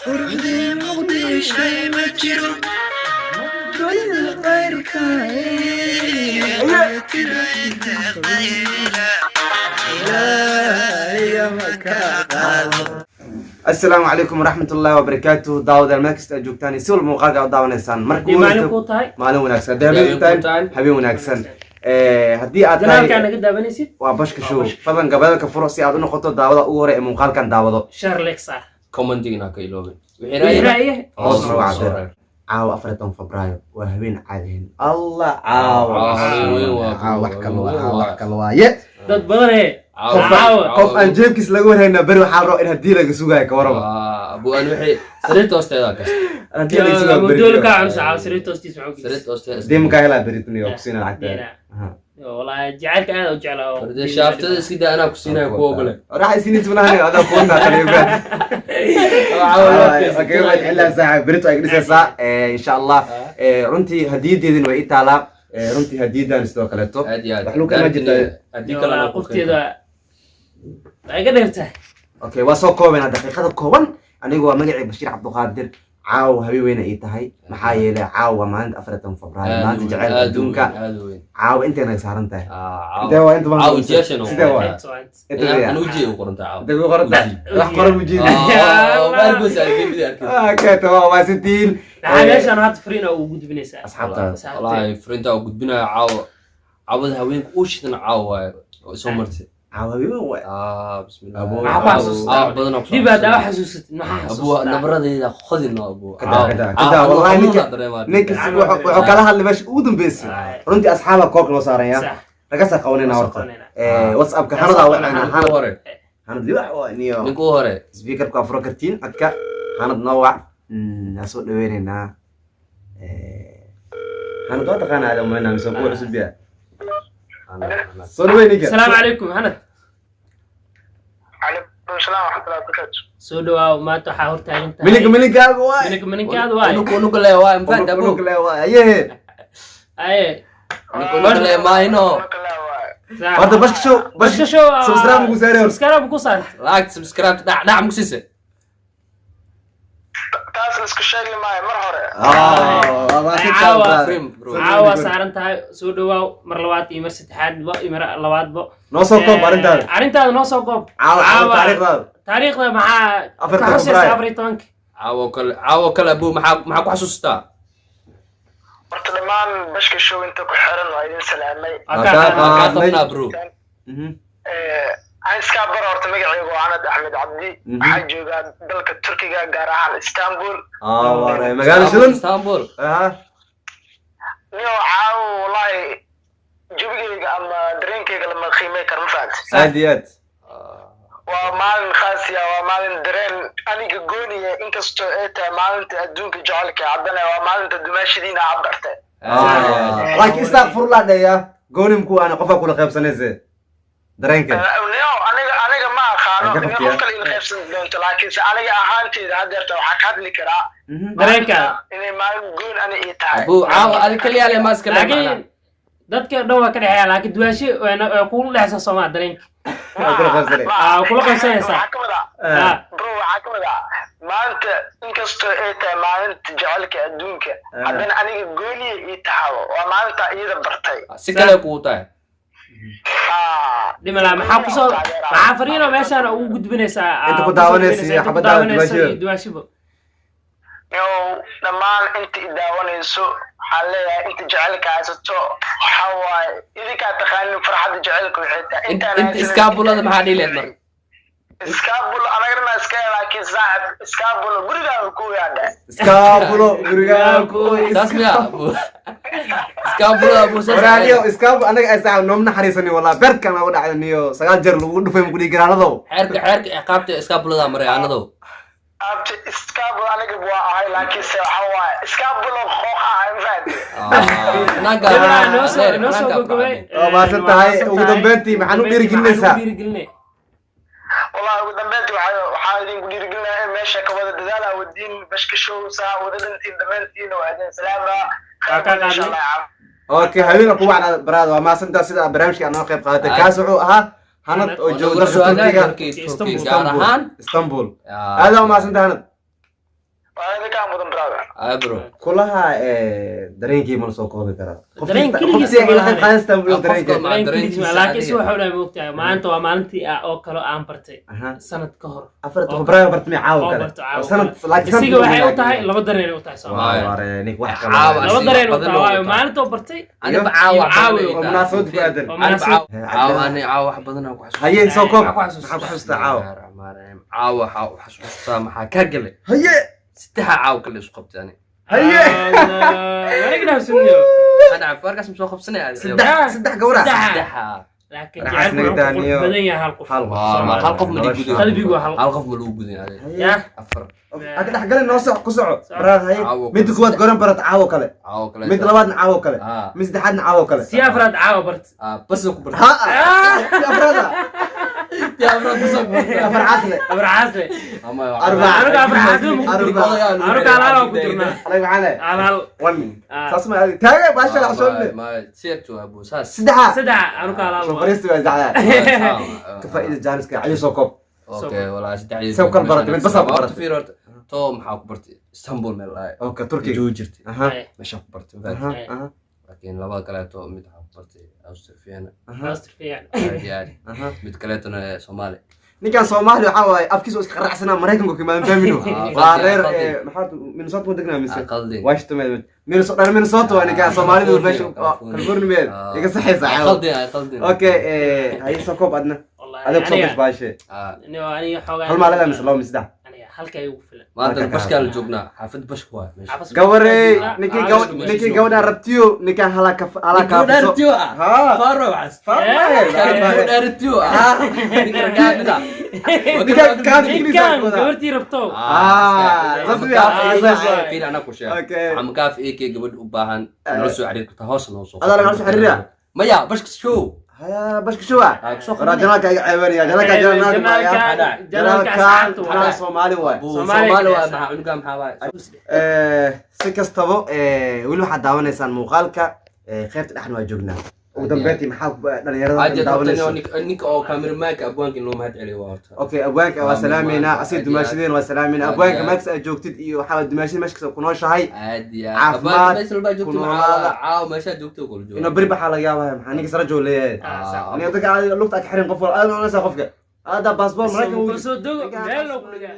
قربي مغدي شي ما تجرو كل غيرك تريد قليلا يا مكان. السلام عليكم ورحمة الله وبركاته. داود المكس أجوبتاني سول مقاطع داون إنسان مركون معلوم وناكسن ده حبيب وناكسن هدي أنا كان قد بنيسيت وابشك شو فضلا قبلك فرصي أظن خطة داود أوري مقال كان داود شارليك صح كومنتينا كيلوبين رأيه أصلا وعد عاو أفرتهم فبراير وهبين عليهم الله عاو وحكى الله dad badan qof aan jeebkiis lagu warhayna bari waxaa roo in hadii laga sugayo ka warama ابو انا وحي سريت اوستيدا كاس hadii laga sugayo مدول ka cunsa cawsirito hoostiis maxuu سريت اوستيدا dee ma ka helaa beritniyo kusina lacagta والله jacaylka aad u jeclaa هذا شافته اسكي انا كسينا كوبله راح يسيني تبناني هذا فونا تقريبا اوكي ما تحلها ساعه بريتو اي ديسا ساعه ان شاء الله runtii hadiyadeedin way itaala runtii hadiyadan sidoo kale to waxlu kama jirto hadii kala qofteeda ay ka dheertahay okay waa soo koobana daqiiqada kooban anigu waa magacii Bashiir Cabduqaadir caaw habeen ay tahay maxaa yeelay caaw waa maalinta 4 Febraayo maalinta jacaylka adduunka caaw inteena saaran tahay inta waa inta caaw jeeshano sida waa انا وجهي وقرنت عاو دغه qoranta wax qoran wajii والبس الجيب okay tamam waa sitiin meeshan had friina ugu gudbinaysaa asxaabta والله فرينتا وقدبنا عاو عاود هوينك وشتنا عاو سو مرتي caaw habeen way بسم الله ابو بدنا ديب هذا حسوست ما ابو نبرده خذنا ابو كذا والله نك wuxuu kala hadlay bash ugu dambeysay runtii asxaabta koolka loo saaraya laga soo qawanayna horta whatsapp ka hanada waxaan hore hanad liwax waa niyo ninku hore speaker ka afro kartiin adka hanad noowac soo dhaweynayna hanad wada qana aad ma naamso ku cusub biya soo dhaweynayka السلام عليكم هند عليكم السلام ورحمة الله وبركاته. soo dhawaw maanta waxa hortaaginta miligaaga waay miligaaga waay نقول له واي مفاد ابو aye ay نقول له ما هنا wada bash show subscribe ku saarey subscribe ku saar لايك سبسكرايب دع مكسسه تاس اسكو شيء معي مرة caawa saaran tahay soo dhawaw mar labaad iyo mar saddexaad iyo mar labaadba noo soo koob arintaada noo soo koob taariikhda maxaa ka xusaysaa 14 عاو كل ابو maxaa ku xasuustaa horta dhamaan bashka show inta ku xiran waa idin salaamay aqaadna bro aan iska baro horta magacaygu waa Anad Axmed Cabdi waxaan joogaa dalka Turkiga gaar ahaan Istanbul waray magaalada shidan Istanbul niyo caaw wallahi jabigayga ama dareenkayga lama qiimay kar ma fahanti aadiyad waa maalin khaas ah waa maalin dareen aniga gooniye inkastoo ay tahay maalinta adduunka jacaylka haddana waa maalinta dumaashidiina aad bartay like istaghfirullah daya goonimku ana qofka kula qaybsanayse dareenka aniga ma aqaano qof kale in qaybsan doonto laakiin aniga ahaanteeda hadeerta waxa ka hadli karaa dareenka inay maalin goon ani ii tahay ابو عاو adi kaliya le maaska laakiin dadka dhan waa ka dhaxeeya laakiin duwaashi ku dhaxaysa Soomaa dareenka kula qaybsanaysaa bro waxa ka wada maanta inkastoo ay tahay maalinta jacaylka adduunka haddana aniga gooniye ii tahay waa maalinta iyada bartay si kale ku tahay dimala maxaa ku soo maxaa fariino meeshaan ugu gudbinaysaa inta ku daawanaysa xabada duwaashibo yo dhamaan inta daawanayso waxaan leeyahay inta jacaylka haysato waxa waaye idinkaa taqaanin farxadda jacaylka waxay tahay inta iskaabulada maxaa dhiileed mar iskaabul anagana iska laakiin saaxib iskaabul gurigaaga ku yaadha gurigaaga ku tasmiya iskaabulada abu radio iskaab anaga ay saaxib noomna xariisani wallahi berkan ugu dhacdaniyo 9 jeer lagu dhufay mu kuli garaanado xeerka ciqaabta iskaabulada maray aanado abti iskaabul aniga waa ahay laakiin se waxa waaye iskaabul qooqa ay faad naga noo soo gogobay ma santahay ugu dambeyntii maxaan u dhiirigelinaysaa والله ugu dambeyntii waxa idin ku dhiirigelinayaa meesha ka wada dadaala wadin bashka show saa wada dhantiin dambeyntiin waa idin salaama okay habeenka ku wacna baraad waa ma santaa sida barnaamijka aan qayb qaadatay kaas wuxuu ahaa hanad oo jooga Turkiga gaar ahaan Istanbul aad ma santaa hanad kaa mudan brother. bro kulaha dareenkii ma soo koobi karaa Dareen keligiis qofkii ma laha. qaastan buu Qofka dareenka ma- dareenkiisa dareenkiisa laakiin si adiga. waxa uu moogtahay maanta waa maalintii oo kale aan bartay aha sanad ka hor afarta febraayo bartami caawa oo kale barto caawa sanad laakiin isiga waxay u tahay laba dareen u tahay Soomaaliya Waayo. waare nik wax Caawa. kale laba Asiga dareen u badan tahay oo waayo wataa. maalinta oo bartay aniba Iyo caawa caawa oo munaasabad ku aadan oo munaasabad caawa wax badan aan ku xasuusto haye soo koob Maxaa ku xasuustaa? maxaa ku xasuustaa caawa caawa waxaa u xasuustaa maxaa ka galay haye 3 caawa kale isku qabtay ani haye warigna sunniyo ana farkaas ma soo qabsanay adiga saddex gawra Saddex. 3 laakiin Raaxas jacaylku wuxuu nagadaaniyo. qurux badan yahay hal qof hal hal qof ma Nolosha. dhigudin qalbigu waa hal hal qof ma lagu gudin adiga yaa afar aka dhex galin noo soco ku soco baraad haye Caawa mid kale. kuwaad goran barat caawo kale caawa kale mid labaadna caawo kale ah mid saddexaadna caawo kale si afraad caawa bart bas ku bartay ha afrada ya bro bas ku bartay afar casle afar casle ama Arbaca. aniga afar casle mu Arbaca. aniga alaala ku jirnaa alay maxaale alaal one Ah. saas ma aadi taaga baasha la xashoonle ma sirtu abu saas saddexa saddex aniga alaal soo fariisti waa zacdaa ka faa'iida jaaniska ayu soo koob okay wala saddex Soo kala baratay, mid bas aad ku baratay. fiirot to maxaa ku bartay Istanbul meel ay okay turkiga jooji jirtay aha meesha ku bartay aha aha laakiin laba kale to mid waxaa ku bartay Australia aha Master fiican yaani aha mid kale tona Soomaali ninkan Soomaali waxa waaye afkiisa iska qaracsanaa Mareykanka kuma faamino waa reer maxaa Minnesota uu degnaa mise qaldi Washington meel Minnesota waa ninkan Soomaalidu meesha California meel iga saxaysa qaldi okay hay soo koob adna wallahi adag soo baashe aniga xoogaa hal maalada mise laba mise saddex aniga halka igu filan maanta bashka la joognaa xaafad bashka waa meesha gabarey ninkii gabadha rabtiyo ninkan halaka dartiyo ha faro was farmahe dartiyo ninka ninkan gabartii rabto fiir ana ku sheeg okay am kaaf AK gabadh u baahan noo soo xiriir kartaa hoos noo soo adala nala soo xiriira maya bashka show haya bashka shuwa soo wara jalaalka iga ceebanaya jalaalka jalaalka Soomaali waay Soomaali waa maxaa unuga maxaa waay si kastaba weli waxaad daawanaysaan muuqaalka qaybta dhexna waa joognaa ugu dambeyntii maxaa dhalinyarada daawanaysa ninka oo cameramanka abwaanka loo mahad celiyo waa horta okay abwaanka waa salaameynaa asiga dumaashadeen waa salaameynaa abwaanka max aad joogtid iyo waxaa dumaashada meesha ku nooshahay caadi Caafimaad, meesha joogto ku noolaada. caaw meesha joogto kula joogo inuu beri baxaa laga yaabaa maxaa ninka sara joog leeyahay aniga dadka aad lugta ka xirin qof wal aad ma qofka hada passport maraykan soo dogo meel loo ku dhigaa